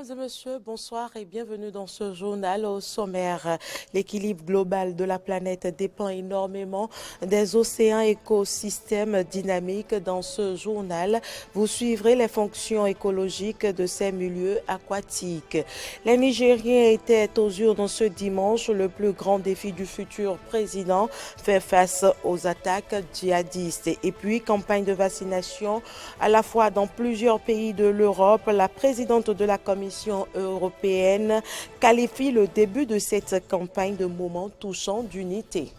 Mesdames et messieurs, bonsoir et bienvenue dans ce journal au sommaire. L'équilibre global de la planète dépend énormément des océans écosystèmes dynamiques. Dans ce journal, vous suivrez les fonctions écologiques de ces milieux aquatiques. Les Nigériens étaient aux urnes ce dimanche. Le plus grand défi du futur président fait face aux attaques djihadistes. Et puis, campagne de vaccination à la fois dans plusieurs pays de l'Europe. La présidente de la Commission européenne qualifie le début de cette campagne de moment touchant d'unité.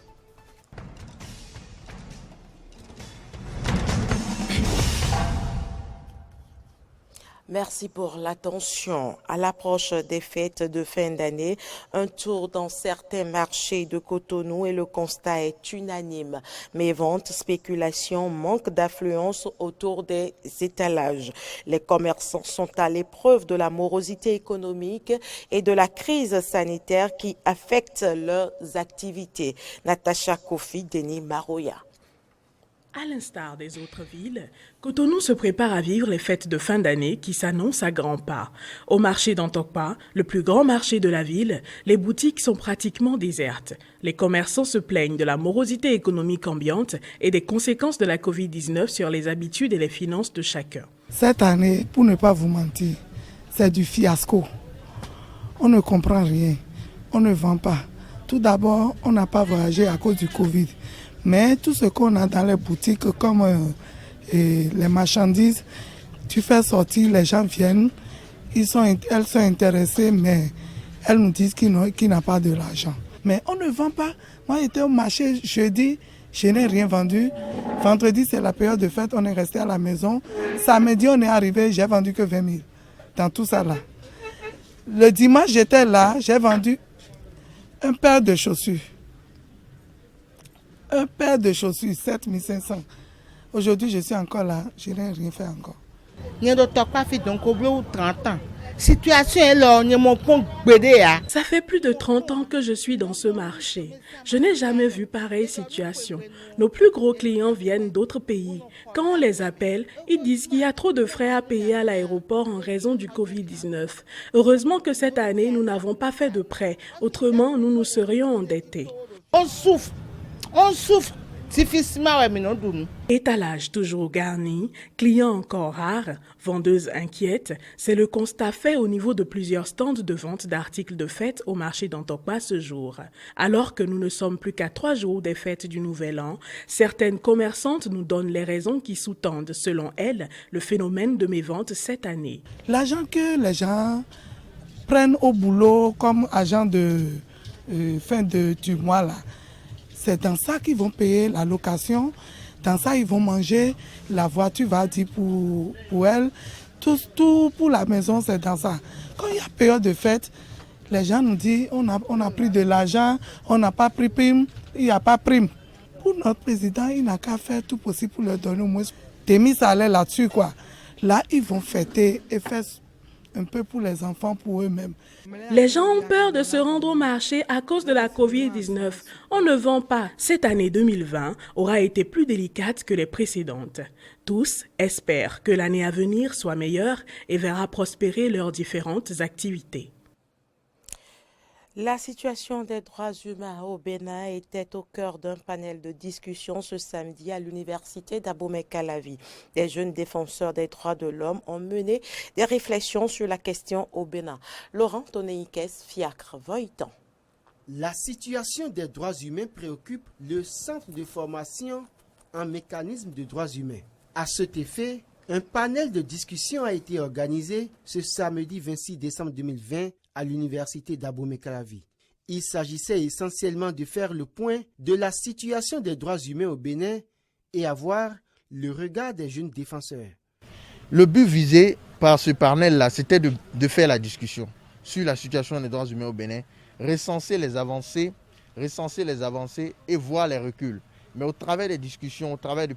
Merci pour l'attention. À l'approche des fêtes de fin d'année, un tour dans certains marchés de Cotonou et le constat est unanime. Méventes, spéculations, manque d'affluence autour des étalages. Les commerçants sont à l'épreuve de la morosité économique et de la crise sanitaire qui affecte leurs activités. Natacha Kofi, Denis Maroya. À l'instar des autres villes, Cotonou se prépare à vivre les fêtes de fin d'année qui s'annoncent à grands pas. Au marché d'Antokpa, le plus grand marché de la ville, les boutiques sont pratiquement désertes. Les commerçants se plaignent de la morosité économique ambiante et des conséquences de la Covid-19 sur les habitudes et les finances de chacun. Cette année, pour ne pas vous mentir, c'est du fiasco. On ne comprend rien, on ne vend pas. Tout d'abord, on n'a pas voyagé à cause du Covid. Mais tout ce qu'on a dans les boutiques, comme les marchandises, tu fais sortir, les gens viennent, elles sont intéressées, mais elles nous disent qu'ils n'ont pas de l'argent. Mais on ne vend pas. Moi, j'étais au marché jeudi, je n'ai rien vendu. Vendredi, c'est la période de fête, on est resté à la maison. Samedi, on est arrivé, j'ai vendu que 20 000 dans tout ça là. Le dimanche, j'étais là, j'ai vendu un paire de chaussures. Un paire de chaussures, 7 500. Aujourd'hui, je suis encore là, je n'ai rien fait encore. Ça fait plus de 30 ans que je suis dans ce marché. Je n'ai jamais vu pareille situation. Nos plus gros clients viennent d'autres pays. Quand on les appelle, ils disent qu'il y a trop de frais à payer à l'aéroport en raison du Covid-19. Heureusement que cette année, nous n'avons pas fait de prêt. Autrement, nous nous serions endettés. On souffre difficilement. Étalage toujours garni, clients encore rares, vendeuses inquiètes, c'est le constat fait au niveau de plusieurs stands de vente d'articles de fête au marché d'Antokpa ce jour. Alors que nous ne sommes plus qu'à 3 jours des fêtes du Nouvel An, certaines commerçantes nous donnent les raisons qui sous-tendent, selon elles, le phénomène de mévente cette année. L'argent que les gens prennent au boulot comme agent de fin du mois là, c'est dans ça qu'ils vont payer la location, dans ça ils vont manger, la voiture va dire pour elle, tout pour la maison c'est dans ça. Quand il y a période de fête, les gens nous disent on a pris de l'argent, on n'a pas pris prime, il n'y a pas prime. Pour notre président, il n'a qu'à faire tout possible pour leur donner au moins des mis salaires là-dessus quoi. Là ils vont fêter et faire un peu pour les enfants, pour eux-mêmes. Les gens ont peur de se rendre au marché à cause de la Covid-19. On ne vend pas. Cette année 2020 aura été plus délicate que les précédentes. Tous espèrent que l'année à venir soit meilleure et verra prospérer leurs différentes activités. La situation des droits humains au Bénin était au cœur d'un panel de discussion ce samedi à l'université d'Abomey-Calavi. Des jeunes défenseurs des droits de l'homme ont mené des réflexions sur la question au Bénin. Laurent Toneikes, Fiacre, Voitan. La situation des droits humains préoccupe le centre de formation en mécanisme de droits humains. À cet effet, un panel de discussion a été organisé ce samedi 26 décembre 2020 à l'université d'Abomey-Calavi. Il s'agissait essentiellement de faire le point de la situation des droits humains au Bénin et avoir le regard des jeunes défenseurs. Le but visé par ce panel-là, c'était de faire la discussion sur la situation des droits humains au Bénin, recenser les avancées et voir les reculs. Mais au travers des discussions, au travers du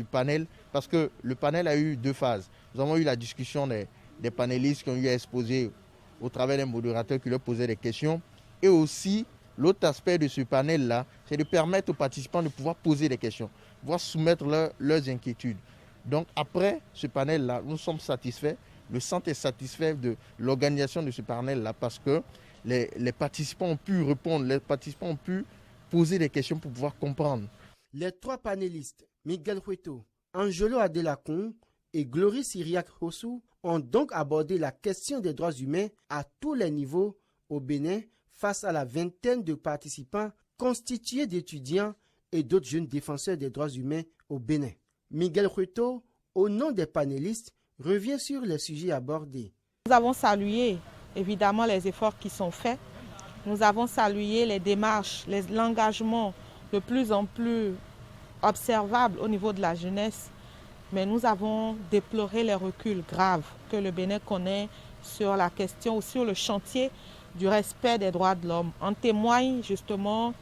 panel, parce que le panel a eu 2 phases. Nous avons eu la discussion des panélistes qui ont eu à exposer au travers des modérateurs qui leur posaient des questions. Et aussi, l'autre aspect de ce panel-là, c'est de permettre aux participants de pouvoir poser des questions, pouvoir soumettre leurs inquiétudes. Donc après ce panel-là, nous sommes satisfaits Le centre est satisfait de l'organisation de ce panel-là parce que les participants ont pu répondre, les participants ont pu poser des questions pour pouvoir comprendre. Les trois panélistes, Miguel Hueto, Angelo Adelacon et Glory Syriac Hossou, ont donc abordé la question des droits humains à tous les niveaux au Bénin face à la vingtaine de participants constitués d'étudiants et d'autres jeunes défenseurs des droits humains au Bénin. Miguel Hueto, au nom des panélistes, revient sur les sujets abordés. Nous avons salué évidemment les efforts qui sont faits. Nous avons salué les démarches, l'engagement de plus en plus observable au niveau de la jeunesse. Mais nous avons déploré les reculs graves que le Bénin connaît sur la question ou sur le chantier du respect des droits de l'homme. En témoignent justement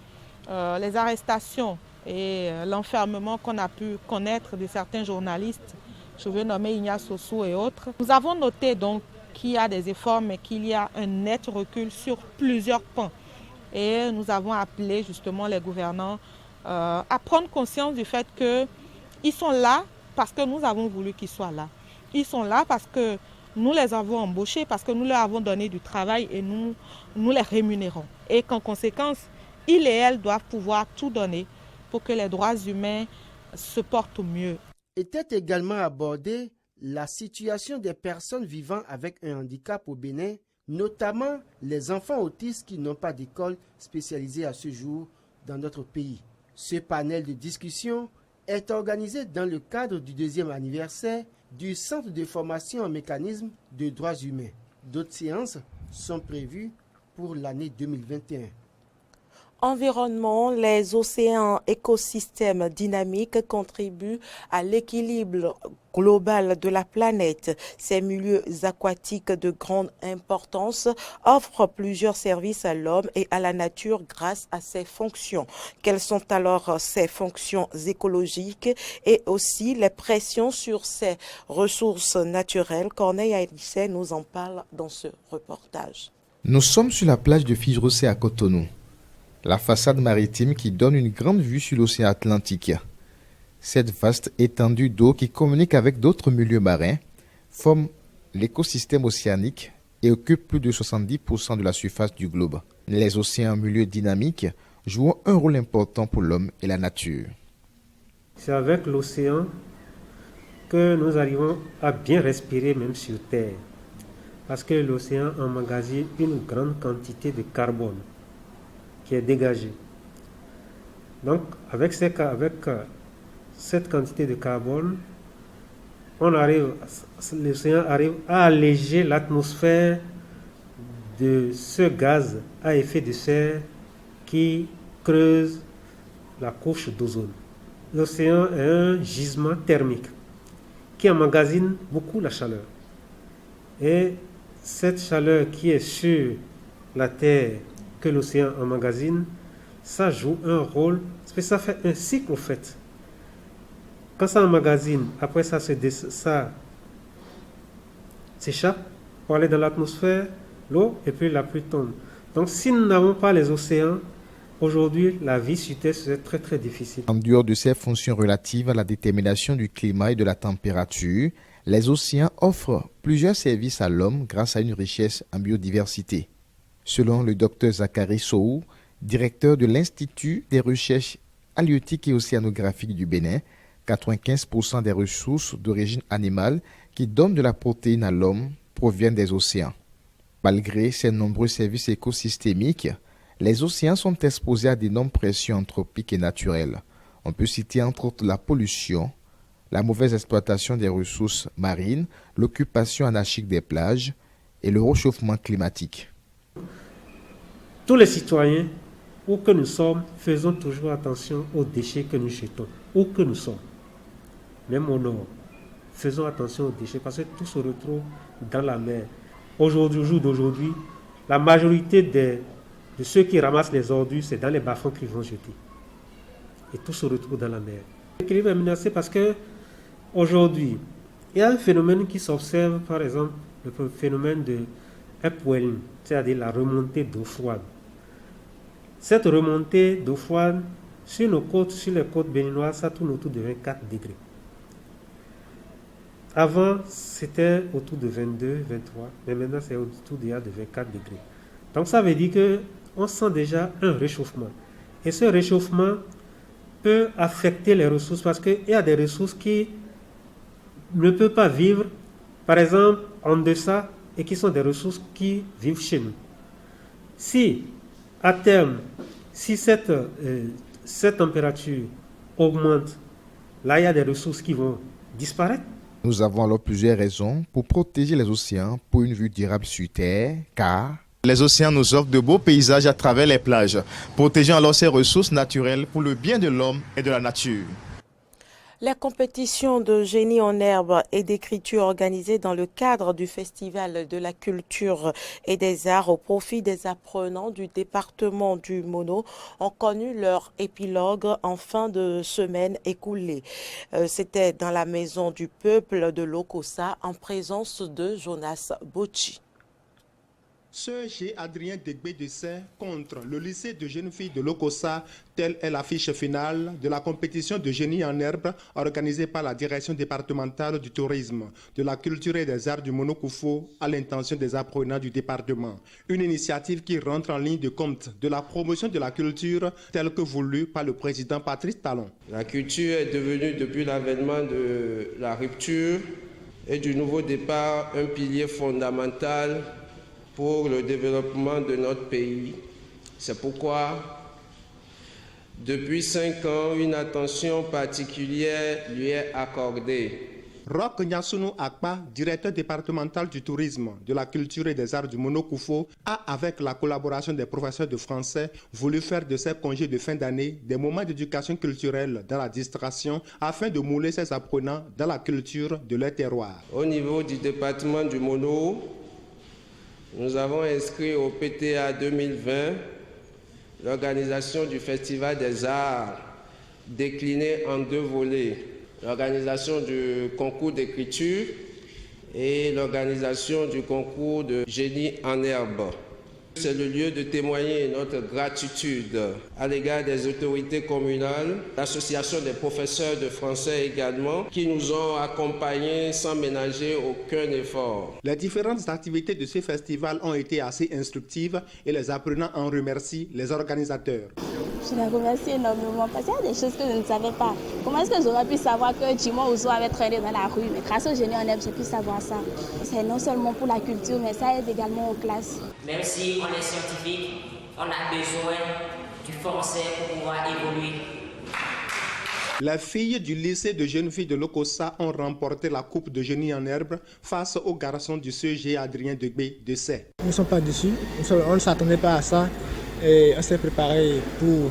les arrestations et l'enfermement qu'on a pu connaître de certains journalistes. Je veux nommer Ignace Ossou et autres. Nous avons noté donc qu'il y a des efforts, mais qu'il y a un net recul sur plusieurs points. Et nous avons appelé justement les gouvernants à prendre conscience du fait qu'ils sont là parce que nous avons voulu qu'ils soient là. Ils sont là parce que nous les avons embauchés, parce que nous leur avons donné du travail et nous les rémunérons. Et qu'en conséquence, ils et elles doivent pouvoir tout donner pour que les droits humains se portent au mieux. Était également abordée la situation des personnes vivant avec un handicap au Bénin, notamment les enfants autistes qui n'ont pas d'école spécialisée à ce jour dans notre pays. Ce panel de discussion est organisé dans le cadre du 2e anniversaire du Centre de formation en mécanisme de droits humains. D'autres séances sont prévues pour l'année 2021. Environnement, les océans, écosystèmes dynamiques contribuent à l'équilibre global de la planète. Ces milieux aquatiques de grande importance offrent plusieurs services à l'homme et à la nature grâce à ses fonctions. Quelles sont alors ces fonctions écologiques et aussi les pressions sur ces ressources naturelles? Corneille Aïdissé nous en parle dans ce reportage. Nous sommes sur la plage de Fijrosé à Cotonou. La façade maritime qui donne une grande vue sur l'océan Atlantique. Cette vaste étendue d'eau qui communique avec d'autres milieux marins forme l'écosystème océanique et occupe plus de 70% de la surface du globe. Les océans en milieu dynamique jouent un rôle important pour l'homme et la nature. C'est avec l'océan que nous arrivons à bien respirer même sur Terre. Parce que l'océan emmagasine une grande quantité de carbone qui est dégagé. Donc, avec cette quantité de carbone, l'océan arrive à alléger l'atmosphère de ce gaz à effet de serre qui creuse la couche d'ozone. L'océan est un gisement thermique qui emmagasine beaucoup la chaleur. Et cette chaleur qui est sur la Terre, que l'océan emmagasine, ça joue un rôle, ça fait un cycle au fait. Quand ça emmagasine, après ça s'échappe pour aller dans l'atmosphère, l'eau, et puis la pluie tombe. Donc si nous n'avons pas les océans, aujourd'hui la vie sur Terre serait très très difficile. En dehors de ces fonctions relatives à la détermination du climat et de la température, les océans offrent plusieurs services à l'homme grâce à une richesse en biodiversité. Selon le Dr Zachary Sow, directeur de l'Institut des recherches halieutiques et océanographiques du Bénin, 95% des ressources d'origine animale qui donnent de la protéine à l'homme proviennent des océans. Malgré ces nombreux services écosystémiques, les océans sont exposés à d'énormes pressions anthropiques et naturelles. On peut citer entre autres la pollution, la mauvaise exploitation des ressources marines, l'occupation anarchique des plages et le réchauffement climatique. Tous les citoyens, où que nous sommes, faisons toujours attention aux déchets que nous jetons, où que nous sommes, même au nord. Faisons attention aux déchets parce que tout se retrouve dans la mer. Aujourd'hui, au jour d'aujourd'hui, la majorité de ceux qui ramassent les ordures, c'est dans les bas-fonds qu'ils vont jeter. Et tout se retrouve dans la mer. L'équilibre est menacé parce que aujourd'hui, il y a un phénomène qui s'observe, par exemple, le phénomène de upwelling, c'est-à-dire la remontée d'eau froide. Cette remontée d'eau froide, sur nos côtes, sur les côtes béninoises, ça tourne autour de 24 degrés. Avant, c'était autour de 22, 23, mais maintenant c'est autour de 24 degrés. Donc ça veut dire qu'on sent déjà un réchauffement. Et ce réchauffement peut affecter les ressources parce qu'il y a des ressources qui ne peuvent pas vivre, par exemple, en deçà, et qui sont des ressources qui vivent chez nous. Si, à terme, si cette température augmente, là, il y a des ressources qui vont disparaître. Nous avons alors plusieurs raisons pour protéger les océans pour une vue durable sur Terre, car les océans nous offrent de beaux paysages à travers les plages. Protégeons alors ces ressources naturelles pour le bien de l'homme et de la nature. La compétition de génie en herbe et d'écriture organisée dans le cadre du Festival de la culture et des arts au profit des apprenants du département du Mono ont connu leur épilogue en fin de semaine écoulée. C'était dans la maison du peuple de Lokossa en présence de Jonas Bocci. Sir G. Adrien Degbe de Saint contre le lycée de jeunes filles de Lokossa, telle est l'affiche finale de la compétition de génie en herbe organisée par la direction départementale du tourisme, de la culture et des arts du Monokoufo à l'intention des apprenants du département. Une initiative qui rentre en ligne de compte de la promotion de la culture telle que voulue par le président Patrice Talon. La culture est devenue depuis l'avènement de la rupture et du nouveau départ un pilier fondamental pour le développement de notre pays. C'est pourquoi, depuis 5 ans, une attention particulière lui est accordée. Roch Nyasunu Akpa, directeur départemental du tourisme, de la culture et des arts du Monokoufo, a, avec la collaboration des professeurs de français, voulu faire de ces congés de fin d'année des moments d'éducation culturelle dans la distraction afin de mouler ses apprenants dans la culture de leur terroir. Au niveau du département du Mono, nous avons inscrit au PTA 2020 l'organisation du Festival des Arts décliné en 2 volets. L'organisation du concours d'écriture et l'organisation du concours de génie en herbe. C'est le lieu de témoigner notre gratitude à l'égard des autorités communales, l'association des professeurs de français également, qui nous ont accompagnés sans ménager aucun effort. Les différentes activités de ce festival ont été assez instructives et les apprenants en remercient les organisateurs. Je les remercie énormément parce qu'il y a des choses que je ne savais pas. Comment est-ce que j'aurais pu savoir que Jimon Ouzo avait traîné dans la rue? Mais grâce au génie en herbe, j'ai pu savoir ça. C'est non seulement pour la culture, mais ça aide également aux classes. Même si on est scientifique, on a besoin du français pour pouvoir évoluer. Les filles du lycée de jeunes filles de Lokossa ont remporté la coupe de génie en herbe face aux garçons du CG Adrien Degbe de Saint. Nous ne sommes pas déçus, on ne s'attendait pas à ça et on s'est préparé pour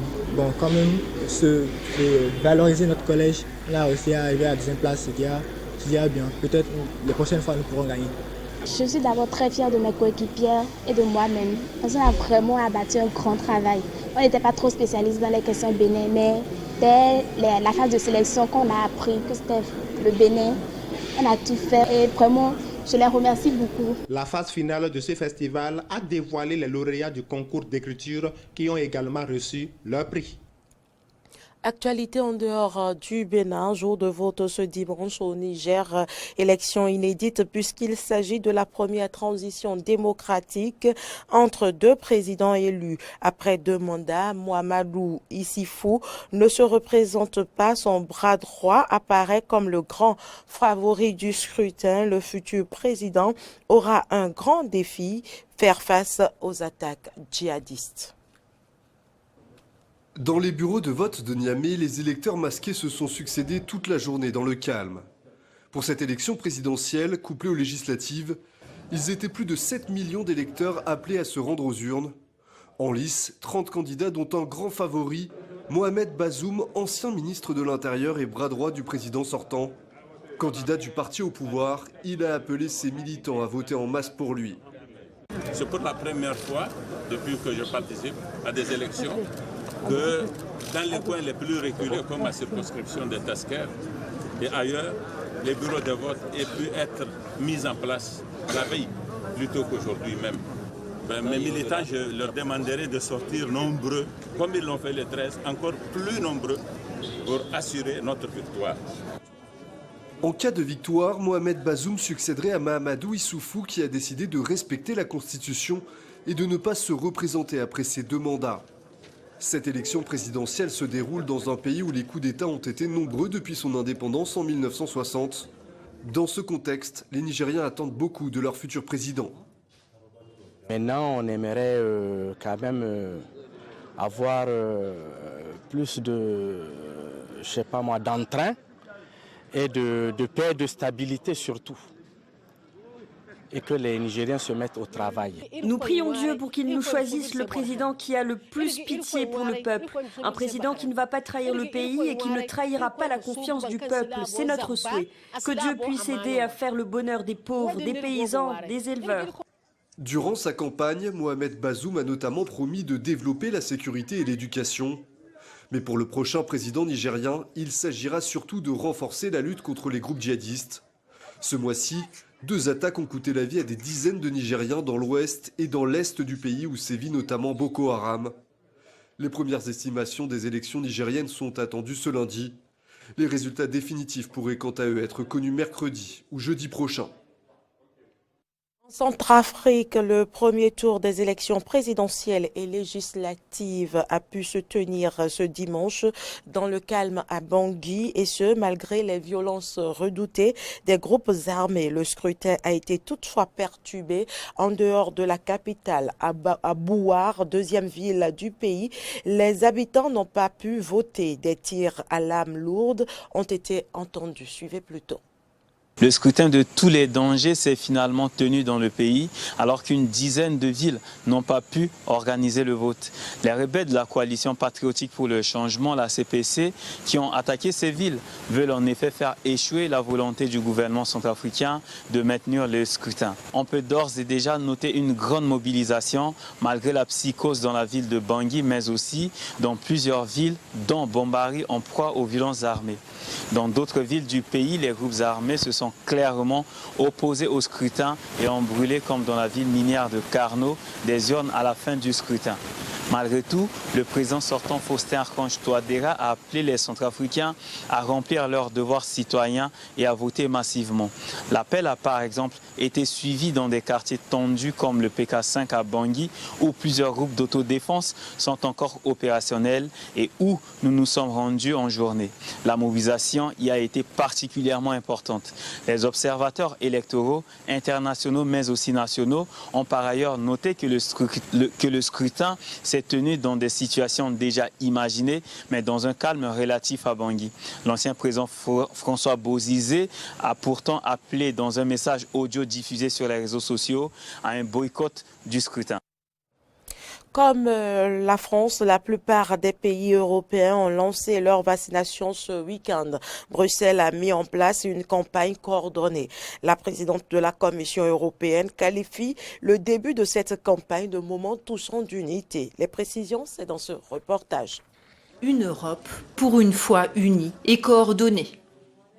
quand même valoriser notre collège. Là aussi, arriver à la 2e place, c'est déjà bien. Peut-être les prochaines fois, nous pourrons gagner. Je suis d'abord très fière de mes coéquipières et de moi-même. On a vraiment abattu un grand travail. On n'était pas trop spécialistes dans les questions Bénin, mais dès la phase de sélection qu'on a appris que c'était le Bénin, on a tout fait et vraiment, je les remercie beaucoup. La phase finale de ce festival a dévoilé les lauréats du concours d'écriture qui ont également reçu leur prix. Actualité en dehors du Bénin, jour de vote ce dimanche au Niger, élection inédite puisqu'il s'agit de la première transition démocratique entre 2 présidents élus. Après 2 mandats, Mahamadou Issifou ne se représente pas, son bras droit apparaît comme le grand favori du scrutin. Le futur président aura un grand défi, faire face aux attaques djihadistes. Dans les bureaux de vote de Niamey, les électeurs masqués se sont succédés toute la journée dans le calme. Pour cette élection présidentielle, couplée aux législatives, ils étaient plus de 7 millions d'électeurs appelés à se rendre aux urnes. En lice, 30 candidats dont un grand favori, Mohamed Bazoum, ancien ministre de l'Intérieur et bras droit du président sortant. Candidat du parti au pouvoir, il a appelé ses militants à voter en masse pour lui. C'est pour la première fois depuis que je participe à des élections que dans les coins les plus reculés comme ma circonscription de Tasker et ailleurs, les bureaux de vote aient pu être mis en place la veille plutôt qu'aujourd'hui même. Mes militants, je leur demanderai de sortir nombreux, comme ils l'ont fait le 13, encore plus nombreux pour assurer notre victoire. En cas de victoire, Mohamed Bazoum succéderait à Mahamadou Issoufou qui a décidé de respecter la Constitution et de ne pas se représenter après ses 2 mandats. Cette élection présidentielle se déroule dans un pays où les coups d'État ont été nombreux depuis son indépendance en 1960. Dans ce contexte, les Nigériens attendent beaucoup de leur futur président. Maintenant, on aimerait quand même avoir plus de, je sais pas moi, d'entrain et de paix, de stabilité surtout. Et que les Nigériens se mettent au travail. Nous prions Dieu pour qu'il nous choisisse le président qui a le plus pitié pour le peuple. Un président qui ne va pas trahir le pays et qui ne trahira pas la confiance du peuple. C'est notre souhait. Que Dieu puisse aider à faire le bonheur des pauvres, des paysans, des éleveurs. Durant sa campagne, Mohamed Bazoum a notamment promis de développer la sécurité et l'éducation. Mais pour le prochain président nigérien, il s'agira surtout de renforcer la lutte contre les groupes djihadistes. Ce mois-ci, 2 attaques ont coûté la vie à des dizaines de Nigériens dans l'ouest et dans l'est du pays où sévit notamment Boko Haram. Les premières estimations des élections nigériennes sont attendues ce lundi. Les résultats définitifs pourraient quant à eux être connus mercredi ou jeudi prochain. En Centrafrique, le premier tour des élections présidentielles et législatives a pu se tenir ce dimanche dans le calme à Bangui et ce, malgré les violences redoutées des groupes armés. Le scrutin a été toutefois perturbé en dehors de la capitale, à Bouar, 2e ville du pays. Les habitants n'ont pas pu voter. Des tirs à l'arme lourde ont été entendus. Suivez plutôt. Le scrutin de tous les dangers s'est finalement tenu dans le pays, alors qu'une dizaine de villes n'ont pas pu organiser le vote. Les rebelles de la coalition patriotique pour le changement, la CPC, qui ont attaqué ces villes, veulent en effet faire échouer la volonté du gouvernement centrafricain de maintenir le scrutin. On peut d'ores et déjà noter une grande mobilisation, malgré la psychose dans la ville de Bangui, mais aussi dans plusieurs villes, dont Bombari, en proie aux violences armées. Dans d'autres villes du pays, les groupes armés se sont clairement opposés au scrutin et ont brûlé, comme dans la ville minière de Carnot, des urnes à la fin du scrutin. Malgré tout, le président sortant Faustin Archange Touadéra a appelé les Centrafricains à remplir leurs devoirs citoyens et à voter massivement. L'appel a par exemple été suivi dans des quartiers tendus comme le PK5 à Bangui, où plusieurs groupes d'autodéfense sont encore opérationnels et où nous nous sommes rendus en journée. La mobilisation y a été particulièrement importante. Les observateurs électoraux internationaux mais aussi nationaux ont par ailleurs noté que le scrutin s'est tenu dans des situations déjà imaginées, mais dans un calme relatif à Bangui. L'ancien président François Bozizé a pourtant appelé dans un message audio diffusé sur les réseaux sociaux à un boycott du scrutin. Comme la France, la plupart des pays européens ont lancé leur vaccination ce week-end. Bruxelles a mis en place une campagne coordonnée. La présidente de la Commission européenne qualifie le début de cette campagne de moment touchant d'unité. Les précisions, c'est dans ce reportage. Une Europe, pour une fois unie et coordonnée.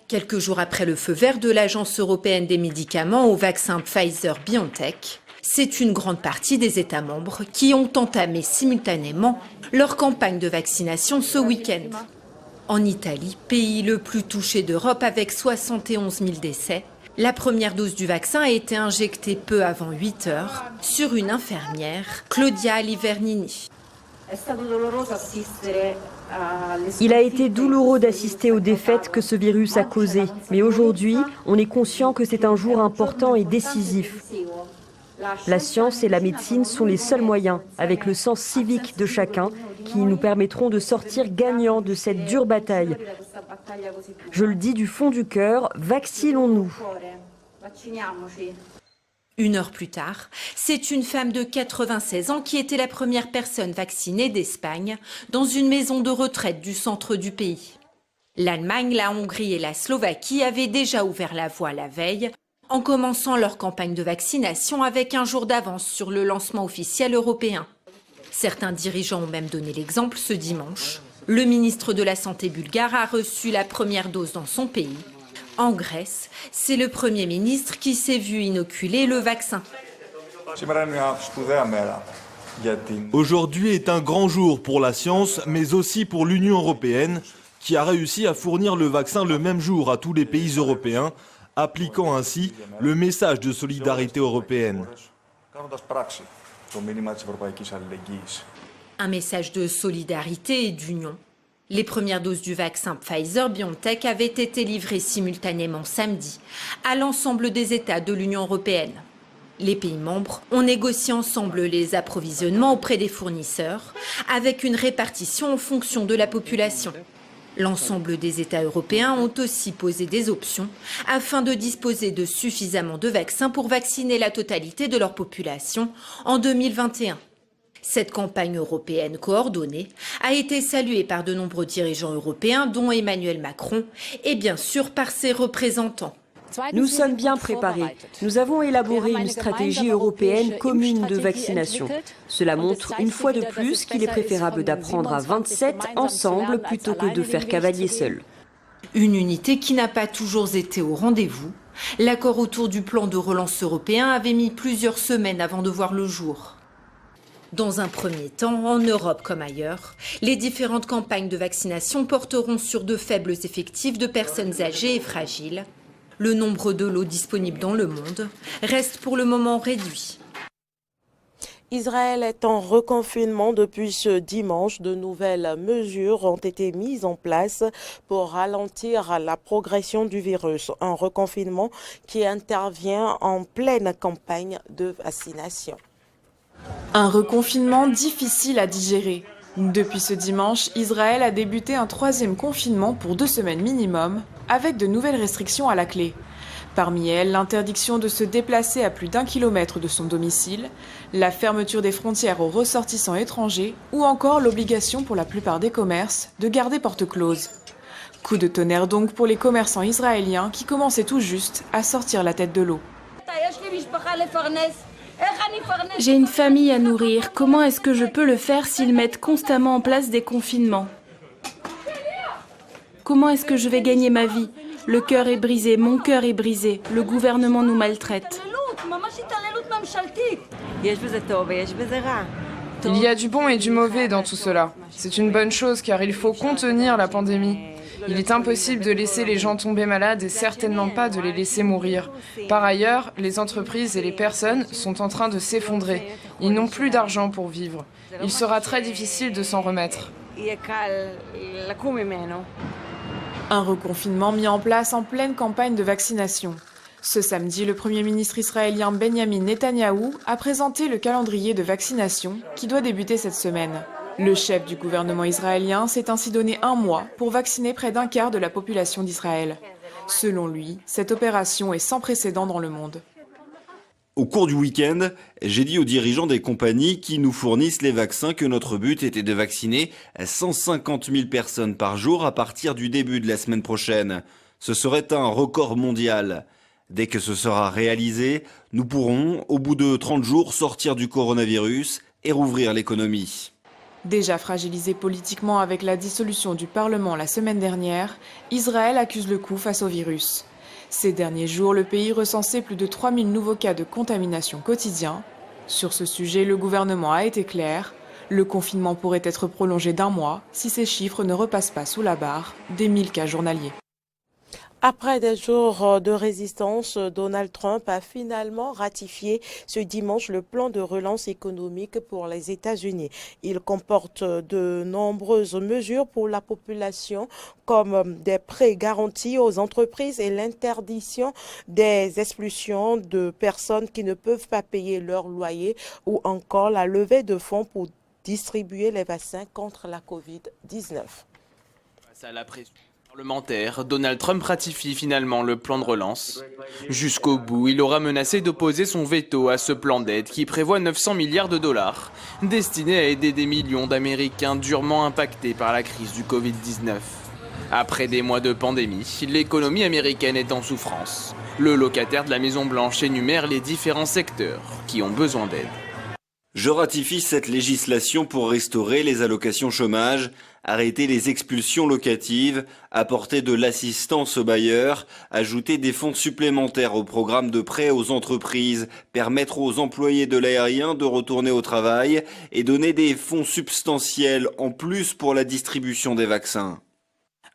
Quelques jours après le feu vert de l'Agence européenne des médicaments au vaccin Pfizer-BioNTech, c'est une grande partie des États membres qui ont entamé simultanément leur campagne de vaccination ce week-end. En Italie, pays le plus touché d'Europe avec 71 000 décès, la première dose du vaccin a été injectée peu avant 8 heures sur une infirmière, Claudia Livernini. Il a été douloureux d'assister aux défaites que ce virus a causées, mais aujourd'hui, on est conscient que c'est un jour important et décisif. La science et la médecine sont les seuls moyens, avec le sens civique de chacun, qui nous permettront de sortir gagnants de cette dure bataille. Je le dis du fond du cœur, vaccinons-nous. Une heure plus tard, c'est une femme de 96 ans qui était la première personne vaccinée d'Espagne dans une maison de retraite du centre du pays. L'Allemagne, la Hongrie et la Slovaquie avaient déjà ouvert la voie la veille, en commençant leur campagne de vaccination avec un jour d'avance sur le lancement officiel européen. Certains dirigeants ont même donné l'exemple ce dimanche. Le ministre de la Santé bulgare a reçu la première dose dans son pays. En Grèce, c'est le Premier ministre qui s'est vu inoculer le vaccin. Aujourd'hui est un grand jour pour la science, mais aussi pour l'Union européenne. qui a réussi à fournir le vaccin le même jour à tous les pays européens, appliquant ainsi le message de solidarité européenne. Un message de solidarité et d'union. Les premières doses du vaccin Pfizer-BioNTech avaient été livrées simultanément samedi à l'ensemble des États de l'Union européenne. Les pays membres ont négocié ensemble les approvisionnements auprès des fournisseurs, avec une répartition en fonction de la population. L'ensemble des États européens ont aussi posé des options afin de disposer de suffisamment de vaccins pour vacciner la totalité de leur population en 2021. Cette campagne européenne coordonnée a été saluée par de nombreux dirigeants européens, dont Emmanuel Macron, et bien sûr par ses représentants. Nous sommes bien préparés. Nous avons élaboré une stratégie européenne commune de vaccination. Cela montre une fois de plus qu'il est préférable d'apprendre à 27 ensemble plutôt que de faire cavalier seul. Une unité qui n'a pas toujours été au rendez-vous. L'accord autour du plan de relance européen avait mis plusieurs semaines avant de voir le jour. Dans un premier temps, en Europe comme ailleurs, les différentes campagnes de vaccination porteront sur de faibles effectifs de personnes âgées et fragiles. Le nombre de lots disponibles dans le monde reste pour le moment réduit. Israël est en reconfinement depuis ce dimanche. De nouvelles mesures ont été mises en place pour ralentir la progression du virus. Un reconfinement qui intervient en pleine campagne de vaccination. Un reconfinement difficile à digérer. Depuis ce dimanche, Israël a débuté un 3e confinement pour 2 semaines minimum, avec de nouvelles restrictions à la clé. Parmi elles, l'interdiction de se déplacer à plus d'1 kilomètre de son domicile, la fermeture des frontières aux ressortissants étrangers ou encore l'obligation pour la plupart des commerces de garder porte close. Coup de tonnerre donc pour les commerçants israéliens qui commençaient tout juste à sortir la tête de l'eau. J'ai une famille à nourrir. Comment est-ce que je peux le faire s'ils mettent constamment en place des confinements? Comment est-ce que je vais gagner ma vie? Le cœur est brisé, mon cœur est brisé. Le gouvernement nous maltraite. Il y a du bon et du mauvais dans tout cela. C'est une bonne chose car il faut contenir la pandémie. Il est impossible de laisser les gens tomber malades et certainement pas de les laisser mourir. Par ailleurs, les entreprises et les personnes sont en train de s'effondrer. Ils n'ont plus d'argent pour vivre. Il sera très difficile de s'en remettre. Un reconfinement mis en place en pleine campagne de vaccination. Ce samedi, le Premier ministre israélien Benjamin Netanyahou a présenté le calendrier de vaccination qui doit débuter cette semaine. Le chef du gouvernement israélien s'est ainsi donné 1 mois pour vacciner près d'1 quart de la population d'Israël. Selon lui, cette opération est sans précédent dans le monde. Au cours du week-end, j'ai dit aux dirigeants des compagnies qui nous fournissent les vaccins que notre but était de vacciner 150 000 personnes par jour à partir du début de la semaine prochaine. Ce serait un record mondial. Dès que ce sera réalisé, nous pourrons, au bout de 30 jours, sortir du coronavirus et rouvrir l'économie. Déjà fragilisé politiquement avec la dissolution du Parlement la semaine dernière, Israël accuse le coup face au virus. Ces derniers jours, le pays recensait plus de 3000 nouveaux cas de contamination quotidiens. Sur ce sujet, le gouvernement a été clair. Le confinement pourrait être prolongé d'1 mois si ces chiffres ne repassent pas sous la barre des 1000 cas journaliers. Après des jours de résistance, Donald Trump a finalement ratifié ce dimanche le plan de relance économique pour les États-Unis. Il comporte de nombreuses mesures pour la population, comme des prêts garantis aux entreprises et l'interdiction des expulsions de personnes qui ne peuvent pas payer leur loyer, ou encore la levée de fonds pour distribuer les vaccins contre la COVID-19. Face à la pression parlementaire, Donald Trump ratifie finalement le plan de relance. Jusqu'au bout, il aura menacé d'opposer son veto à ce plan d'aide qui prévoit 900 milliards de dollars, destiné à aider des millions d'Américains durement impactés par la crise du Covid-19. Après des mois de pandémie, l'économie américaine est en souffrance. Le locataire de la Maison-Blanche énumère les différents secteurs qui ont besoin d'aide. Je ratifie cette législation pour restaurer les allocations chômage, arrêter les expulsions locatives, apporter de l'assistance aux bailleurs, ajouter des fonds supplémentaires au programme de prêts aux entreprises, permettre aux employés de l'aérien de retourner au travail et donner des fonds substantiels en plus pour la distribution des vaccins.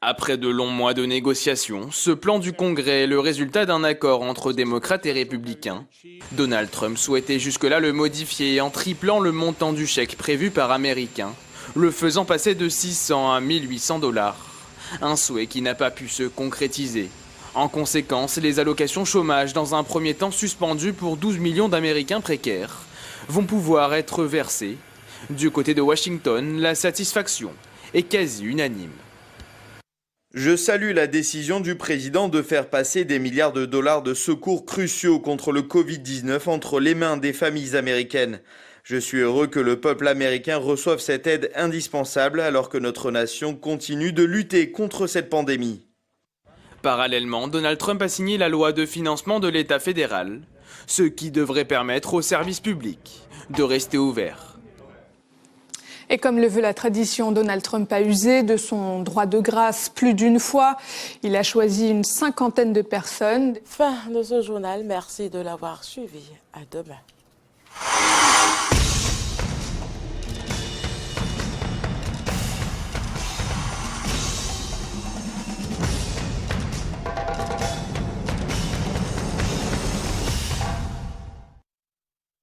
Après de longs mois de négociations, ce plan du Congrès est le résultat d'un accord entre démocrates et républicains. Donald Trump souhaitait jusque-là le modifier en triplant le montant du chèque prévu par Américain, le faisant passer de 600 à 1800 $. Un souhait qui n'a pas pu se concrétiser. En conséquence, les allocations chômage, dans un premier temps suspendues pour 12 millions d'Américains précaires, vont pouvoir être versées. Du côté de Washington, la satisfaction est quasi unanime. Je salue la décision du président de faire passer des milliards de dollars de secours cruciaux contre le Covid-19 entre les mains des familles américaines. Je suis heureux que le peuple américain reçoive cette aide indispensable alors que notre nation continue de lutter contre cette pandémie. Parallèlement, Donald Trump a signé la loi de financement de l'État fédéral, ce qui devrait permettre aux services publics de rester ouverts. Et comme le veut la tradition, Donald Trump a usé de son droit de grâce plus d'une fois. Il a choisi une 50aine de personnes. Fin de ce journal. Merci de l'avoir suivi. À demain.